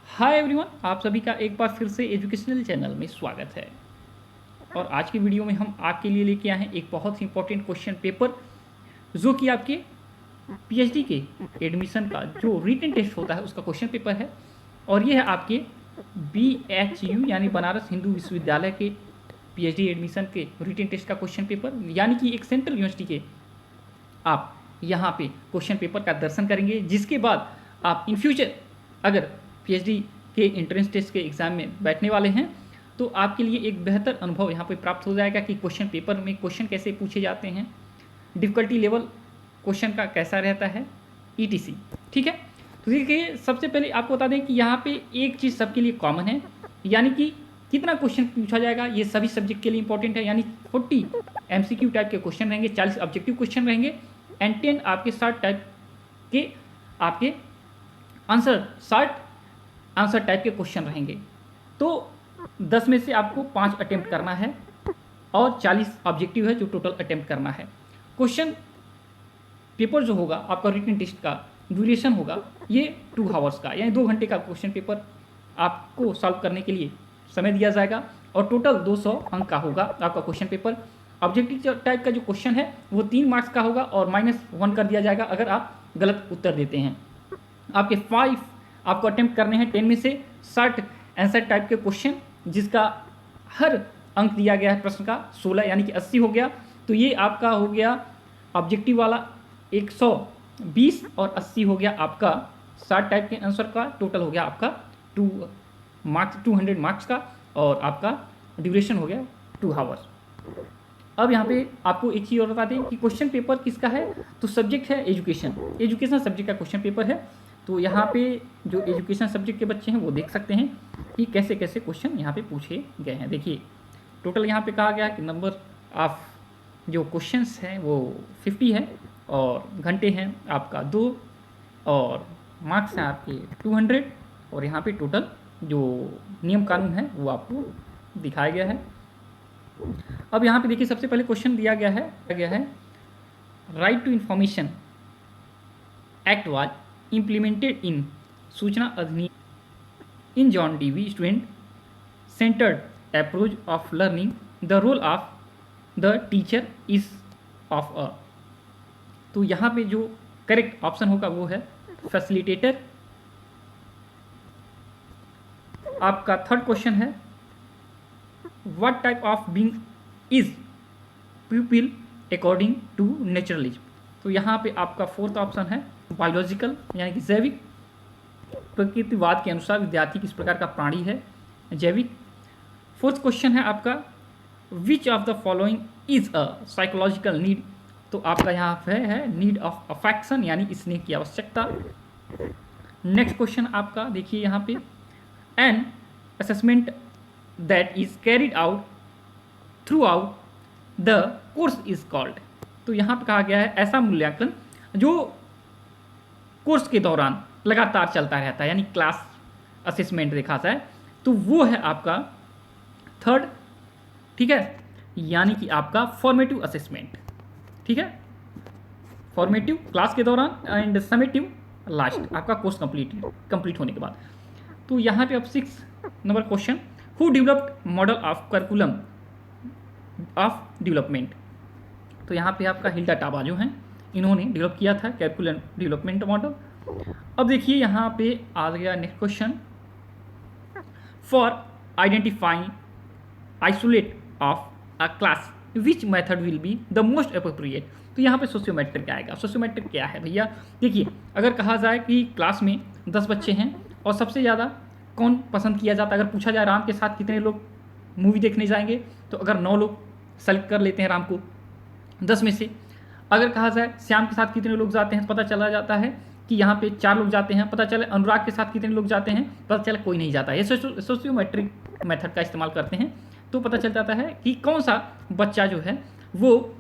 Hi everyone, आप सभी का एक बार फिर से एजुकेशनल चैनल में स्वागत है। और आज की वीडियो में हम आपके लिए लेके आए हैं एक बहुत ही इंपॉर्टेंट क्वेश्चन पेपर, जो कि आपके पीएचडी के एडमिशन का जो रिटन टेस्ट होता है उसका क्वेश्चन पेपर है। और ये है आपके BHU यानी बनारस हिंदू विश्वविद्यालय के पीएचडी एडमिशन के रिटन टेस्ट का क्वेश्चन पेपर, यानी कि एक सेंट्रल यूनिवर्सिटी के आप यहाँ पे क्वेश्चन पेपर का दर्शन करेंगे, जिसके बाद आप इन फ्यूचर अगर पीएचडी के एंट्रेंस टेस्ट के एग्ज़ाम में बैठने वाले हैं तो आपके लिए एक बेहतर अनुभव यहाँ पे प्राप्त हो जाएगा कि क्वेश्चन पेपर में क्वेश्चन कैसे पूछे जाते हैं, डिफ़िकल्टी लेवल क्वेश्चन का कैसा रहता है, ETC। ठीक है, तो देखिए सबसे पहले आपको बता दें कि यहाँ पे एक चीज़ सबके लिए कॉमन है, यानी कि कितना क्वेश्चन पूछा जाएगा ये सभी सब्जेक्ट के लिए इंपॉर्टेंट है। यानी 40 MCQ टाइप के क्वेश्चन रहेंगे, 40 ऑब्जेक्टिव क्वेश्चन रहेंगे एंड 10 आपके 60 टाइप के आपके शॉर्ट आंसर टाइप के क्वेश्चन रहेंगे। तो 10 में से आपको 5 अटेम्प्ट करना है और 40 ऑब्जेक्टिव है जो टोटल अटेम्प्ट करना है। क्वेश्चन पेपर जो होगा आपका रिटन टेस्ट का ड्यूरेशन होगा ये 2 आवर्स का, यानी 2 घंटे का क्वेश्चन पेपर आपको सॉल्व करने के लिए समय दिया जाएगा और टोटल 200 अंक का होगा आपका क्वेश्चन पेपर। ऑब्जेक्टिव टाइप का जो क्वेश्चन है वो 3 मार्क्स का होगा और -1 कर दिया जाएगा अगर आप गलत उत्तर देते हैं। आपके 5 आपको अटेम्प्ट करने हैं, 10 में से 60 आंसर टाइप के क्वेश्चन, जिसका हर अंक दिया गया है प्रश्न का 16 यानी कि 80 हो गया। तो ये आपका हो गया ऑब्जेक्टिव वाला 120 और 80 हो गया आपका 60 टाइप के आंसर का, टोटल हो गया आपका 200 मार्क्स का और आपका ड्यूरेशन हो गया 2 आवर्स। अब यहाँ पे आपको एक चीज़ और बता दें कि क्वेश्चन पेपर किसका है, तो सब्जेक्ट है एजुकेशन सब्जेक्ट का क्वेश्चन पेपर है। तो यहाँ पे जो एजुकेशन सब्जेक्ट के बच्चे हैं वो देख सकते हैं कि कैसे कैसे क्वेश्चन यहाँ पे पूछे गए हैं। देखिए टोटल यहाँ पे कहा गया है कि नंबर ऑफ जो क्वेश्चंस हैं वो 50 है और घंटे हैं आपका 2 और मार्क्स हैं आपके 200 और यहाँ पे टोटल जो नियम कानून है वो आपको दिखाया गया है। अब यहाँ पे देखिए सबसे पहले क्वेश्चन दिया गया है right to information act was implemented in सूचना अधिनियम in John Dewey student centered approach of learning the role of the teacher is of a। तो यहाँ पे जो करेक्ट ऑप्शन होगा वो है फैसिलिटेटर। आपका थर्ड क्वेश्चन है what type of being is people according to naturalism. तो यहाँ पे आपका फोर्थ ऑप्शन है बायोलॉजिकल यानी कि जैविक, प्रकृतिवाद के अनुसार विद्यार्थी किस प्रकार का प्राणी है, जैविक। फोर्थ क्वेश्चन है आपका विच of the following is a psychological need. तो आपका यहाँ पे है नीड ऑफ अफेक्शन यानी स्नेह की आवश्यकता। नेक्स्ट क्वेश्चन आपका देखिए यहाँ पे an assessment that is carried out through out the course is called. तो यहाँ पे कहा गया है ऐसा मूल्यांकन जो कोर्स के दौरान लगातार चलता रहता है, यानी क्लास असेसमेंट देखा जाए तो वो है आपका थर्ड। ठीक है, यानी कि आपका फॉर्मेटिव असेसमेंट। ठीक है, फॉर्मेटिव क्लास के दौरान एंड समेटिव लास्ट आपका कोर्स कंप्लीट होने के बाद। तो यहाँ पे अब 6 number question who developed model of curriculum of development. तो यहाँ पे आपका हिल्डा टाबा जो हैं इन्होंने डेवलप किया था कैरिकुलम डेवलपमेंट मॉडल। अब देखिए यहाँ पे आ गया next question for identifying isolate of a class which method will be the most appropriate. तो यहाँ पे सोशियोमेट्रिक आएगा। सोशियोमेट्रिक क्या है भैया, देखिए अगर कहा जाए कि क्लास में 10 बच्चे हैं और सबसे ज़्यादा कौन पसंद किया जाता है, अगर पूछा जाए राम के साथ कितने लोग मूवी देखने जाएंगे, तो अगर 9 लोग सेलेक्ट कर लेते हैं राम को 10 में से। अगर कहा जाए श्याम के साथ कितने लोग जाते हैं, पता चला जाता है कि यहाँ पे 4 लोग जाते हैं। पता चले अनुराग के साथ कितने लोग जाते हैं, पता चला कोई नहीं जाता है। ये सोशियोमेट्रिक मेथड का इस्तेमाल करते हैं तो पता चल जाता है कि कौन सा बच्चा जो है वो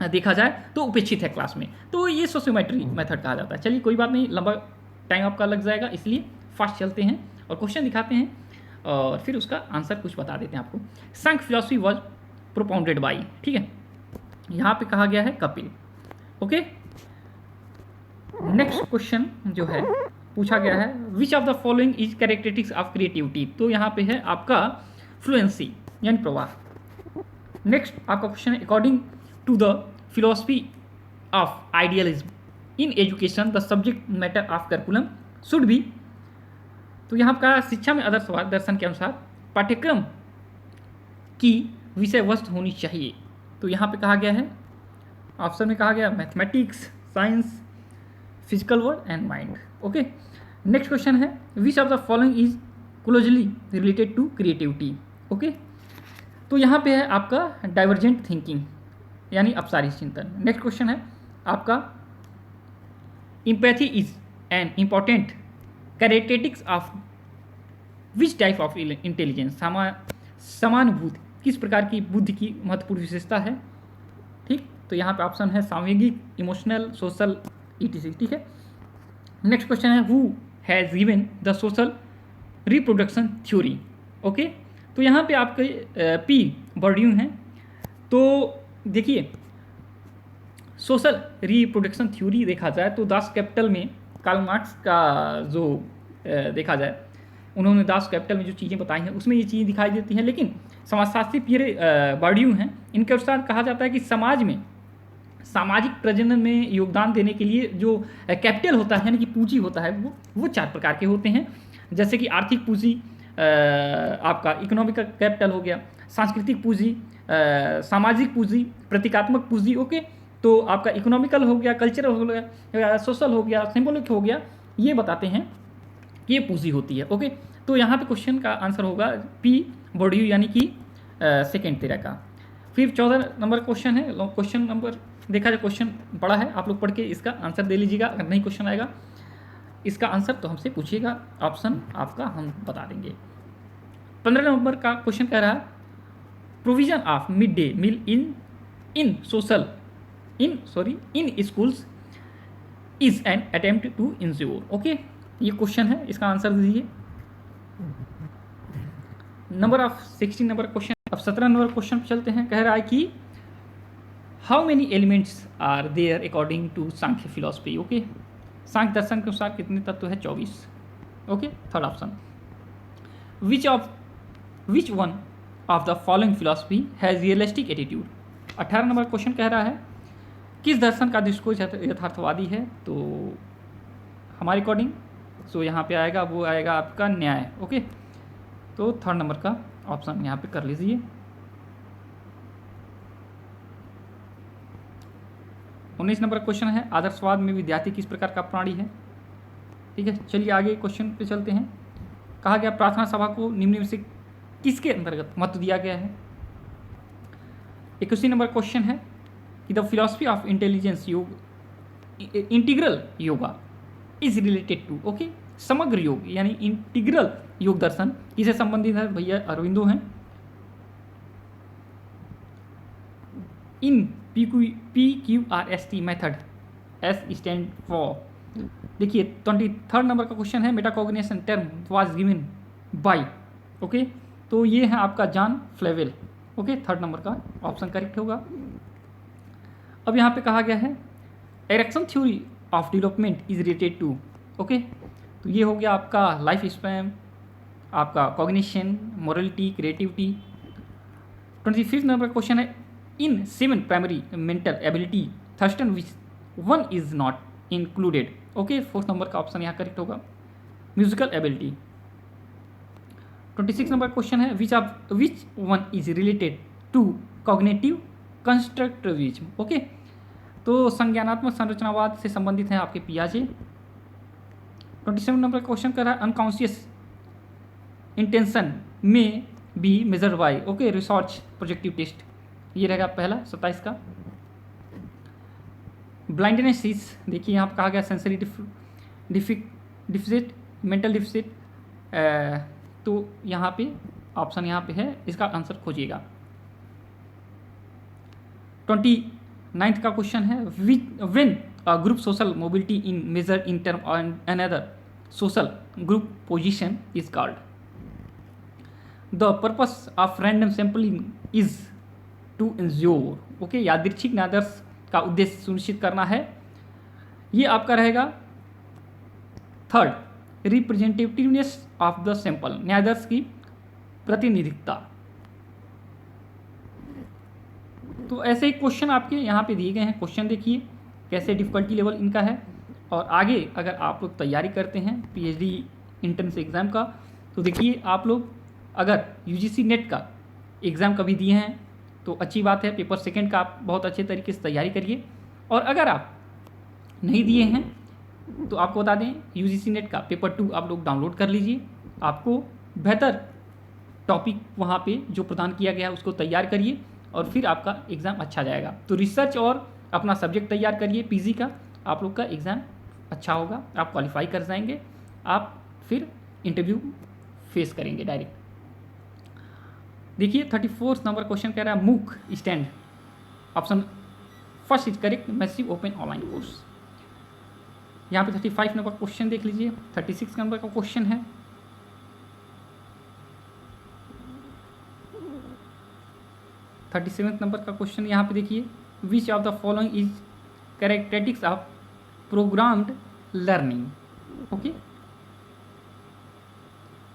देखा जाए तो उपेक्षित है क्लास में। तो ये सोशियोमेट्रिक मेथड कहा जाता है। चलिए कोई बात नहीं, लंबा टाइम आपका लग जाएगा, इसलिए फास्ट चलते हैं और क्वेश्चन दिखाते हैं और फिर उसका आंसर कुछ बता देते हैं आपको। सांख्य फिलॉसफी वॉज प्रोपाउंडेड बाई, ठीक है, यहाँ पे कहा गया है कपिल। ओके, नेक्स्ट क्वेश्चन जो है पूछा गया है which of the following is characteristics of creativity, तो यहाँ पे है आपका फ्लुएंसी यानी प्रवाह। नेक्स्ट आपका क्वेश्चन है according to the philosophy of idealism in education the subject matter of curriculum should be, तो यहाँ का शिक्षा में आदर्श दर्शन के अनुसार पाठ्यक्रम की विषय वस्तु होनी चाहिए, तो यहाँ पे कहा गया है ऑप्शन में कहा गया mathematics, science, physical world and mind. Okay, next question है which of the following is closely related to creativity. Okay, तो यहाँ पे है आपका डाइवर्जेंट थिंकिंग यानी अपसारी चिंतन। नेक्स्ट क्वेश्चन है आपका empathy is an important characteristics of which type of intelligence, समानुभूति किस प्रकार की बुद्धि की महत्वपूर्ण विशेषता है। ठीक, तो यहाँ पे ऑप्शन है सामूहिक, इमोशनल, सोशल, ईटीसी। ठीक है, नेक्स्ट क्वेश्चन है who has given the social reproduction theory. Okay, तो यहाँ पे आपके पी बर्ड्यू हैं। तो देखिए सोशल रिप्रोडक्शन थ्योरी देखा जाए तो दास कैपिटल में कार्ल मार्क्स का जो देखा जाए उन्होंने दास कैपिटल में जो चीज़ें बताई हैं उसमें ये चीज़ें दिखाई देती हैं, लेकिन समाजशास्त्री पियरे बर्ड्यू हैं, इनके अनुसार कहा जाता है कि समाज में सामाजिक प्रजनन में योगदान देने के लिए जो कैपिटल होता है यानी कि पूंजी होता है वो 4 प्रकार के होते हैं, जैसे कि आर्थिक पूंजी आपका इकोनॉमिकल कैपिटल हो गया, सांस्कृतिक पूंजी, सामाजिक पूंजी, प्रतीकात्मक पूंजी। ओके, तो आपका इकोनॉमिकल हो गया, कल्चरल हो गया, सोशल हो गया, सिंबॉलिक हो गया, ये बताते हैं कि ये पूंजी होती है। ओके, तो यहाँ पे क्वेश्चन का आंसर होगा पी बर्ड्यू यानी कि सेकेंड तेरा का। फिर 14 नंबर क्वेश्चन है, क्वेश्चन नंबर देखा जाए क्वेश्चन बड़ा है, आप लोग पढ़ के इसका आंसर दे लीजिएगा, अगर नहीं क्वेश्चन आएगा इसका आंसर तो हमसे पूछिएगा, ऑप्शन आपका हम बता देंगे। 15 नंबर का क्वेश्चन कह रहा है provision of mid day meal in schools is an attempt to ensure. Okay, ये क्वेश्चन है, इसका आंसर दीजिए। Number of 16 number question. अब 17 नंबर क्वेश्चन पे चलते हैं, कह रहा है कि how many elements are there according to Sankhya philosophy. Okay, Sankhya दर्शन के अनुसार कितने तत्व है? 24। Okay, third option which one of the following philosophy has realistic attitude. 18 number question कह रहा है किस दर्शन का दृष्टिकोण यथार्थवादी है, तो हमारे अकॉर्डिंग सो यहाँ पे आएगा वो आएगा आपका न्याय। ओके, तो थर्ड नंबर का ऑप्शन यहाँ पे कर लीजिए। 19 नंबर क्वेश्चन है आदर्शवाद में विद्यार्थी किस प्रकार का प्राणी है। ठीक है, चलिए आगे क्वेश्चन पे चलते हैं। कहा गया प्रार्थना सभा को निम्न में से किसके अंतर्गत महत्व दिया गया है। 21 नंबर क्वेश्चन है कि the philosophy of intelligence yoga integral yoga is related to. Okay, समग्र योग यानी इंटीग्रल योग दर्शन किसे संबंधित है? भैया अरविंदो हैं। In PQRST method S stand for. देखिए 23rd नंबर का क्वेश्चन है metacognition term was given by. Okay, तो ये है आपका John Flavell. Okay, 3rd number का ऑप्शन करेक्ट होगा। अब यहाँ पे कहा गया है Erikson theory of development is related to. Okay, तो ये हो गया आपका लाइफ स्पैन, आपका cognition, morality, creativity. 25th number question है in 7 primary mental ability Thurston which one is not included. Okay, 4th number का ऑप्शन यहाँ करेक्ट होगा म्यूजिकल एबिलिटी। 26 नंबर क्वेश्चन है which one is related to cognitive constructivism. Okay, तो संज्ञानात्मक संरचनावाद से संबंधित हैं आपके पियाजे। 27 नंबर क्वेश्चन कर रहा है अनकॉन्शियस इंटेंशन में be measured by. Okay, research projective test, ये रहेगा पहला। 27 का ब्लाइंडनेस इज, देखिए यहाँ पर कहा गया सेंसरी डिफिसिट, मेंटल डिफिसिट, तो यहाँ पे ऑप्शन यहाँ पे है, इसका आंसर खोजिएगा। 29th का क्वेश्चन है when a group social mobility in major in term another social group position is called. The purpose of random sampling is to ensure. Okay, यादृच्छिक नादर्श का उद्देश्य सुनिश्चित करना है। ये आपका रहेगा 3rd representativeness of the sample, न्यायाधीश की प्रतिनिधित्ता। तो ऐसे ही क्वेश्चन आपके यहाँ पे दिए गए हैं। क्वेश्चन देखिए कैसे डिफ़िकल्टी लेवल इनका है। और आगे अगर आप लोग तैयारी करते हैं पीएचडी इंट्रेंस एग्ज़ाम का, तो देखिए आप लोग अगर यूजीसी नेट का एग्ज़ाम कभी दिए हैं तो अच्छी बात है, पेपर सेकंड का आप बहुत अच्छे तरीके से तैयारी करिए। और अगर आप नहीं दिए हैं तो आपको बता दें यूजीसी नेट का पेपर 2 आप लोग डाउनलोड कर लीजिए। आपको बेहतर टॉपिक वहाँ पे जो प्रदान किया गया है उसको तैयार करिए और फिर आपका एग्ज़ाम अच्छा जाएगा। तो रिसर्च और अपना सब्जेक्ट तैयार करिए पीजी का, आप लोग का एग्ज़ाम अच्छा होगा, आप क्वालिफाई कर जाएंगे, आप फिर इंटरव्यू फेस करेंगे डायरेक्ट। देखिए 34 नंबर क्वेश्चन कह रहा है मूक stand, option first is correct, massive open online course. यहाँ पे 35 नंबर क्वेश्चन देख लीजिए। 36 नंबर का क्वेश्चन है, थर्टी सेवेंथ नंबर का क्वेश्चन यहाँ पे देखिए, विच of the following is characteristics of programmed learning. Okay,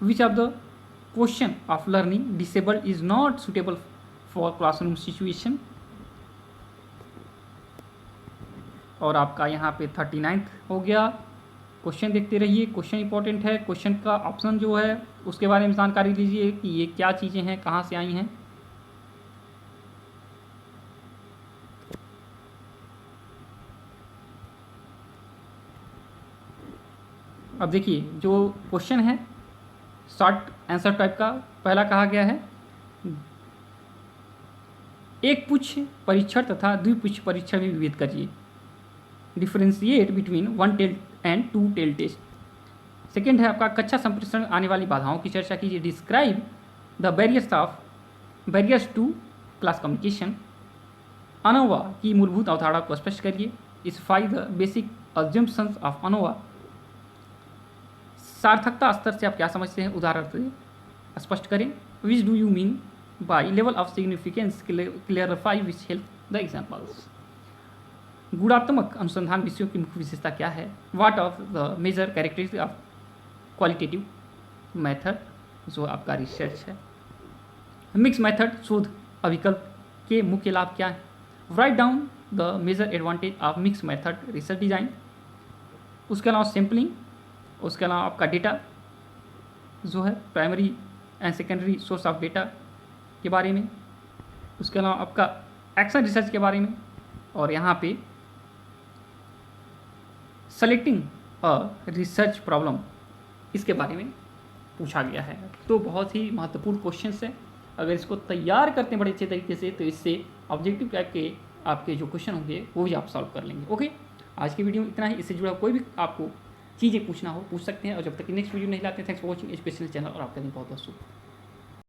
which of the question of learning disabled is not suitable for classroom situation. और आपका यहाँ पे 39 हो गया। क्वेश्चन देखते रहिए, क्वेश्चन इंपॉर्टेंट है। क्वेश्चन का ऑप्शन जो है उसके बारे में जानकारी लीजिए कि ये क्या चीज़ें हैं, कहाँ से आई हैं। अब देखिए जो क्वेश्चन है शॉर्ट आंसर टाइप का पहला कहा गया है, एक पुच्छ परीक्षण तथा द्विपुच्छ परीक्षण में विभेद करिए, differentiate between one tail and two tail test. Second है आपका कक्षा संप्रेषण आने वाली बाधाओं की चर्चा कीजिए, describe the barriers to class communication. ANOVA की मूलभूत अवधारणा को स्पष्ट करिए, specify the basic assumptions of ANOVA. सार्थकता स्तर से आप क्या समझते हैं, उदाहरण से स्पष्ट करें। Which do you mean by level of significance, clarify which help the examples. गुणात्मक अनुसंधान विषयों की मुख्य विशेषता क्या है, what of the major characteristic of qualitative method, जो आपका रिसर्च है। मिक्स मेथड शोध अविकल्प के मुख्य लाभ क्या है, write down the major advantage of mix method research design. उसके अलावा सैम्पलिंग, उसके अलावा आपका डेटा जो है primary and secondary source of data के बारे में, उसके अलावा आपका एक्शन रिसर्च के बारे में, और यहाँ पे सेलेक्टिंग अ रिसर्च प्रॉब्लम इसके बारे में पूछा गया है। तो बहुत ही महत्वपूर्ण क्वेश्चंस हैं, अगर इसको तैयार करते हैं बड़े अच्छे तरीके से तो इससे ऑब्जेक्टिव टाइप के आपके जो क्वेश्चन होंगे वो भी आप सॉल्व कर लेंगे। ओके, आज की वीडियो में इतना ही। इससे जुड़ा कोई भी आपको चीज़ें पूछना हो पूछ सकते हैं, और जब तक नेक्स्ट वीडियो नहीं लाते, thanks for watching educational channel, और आपका दिन बहुत बहुत शुभ।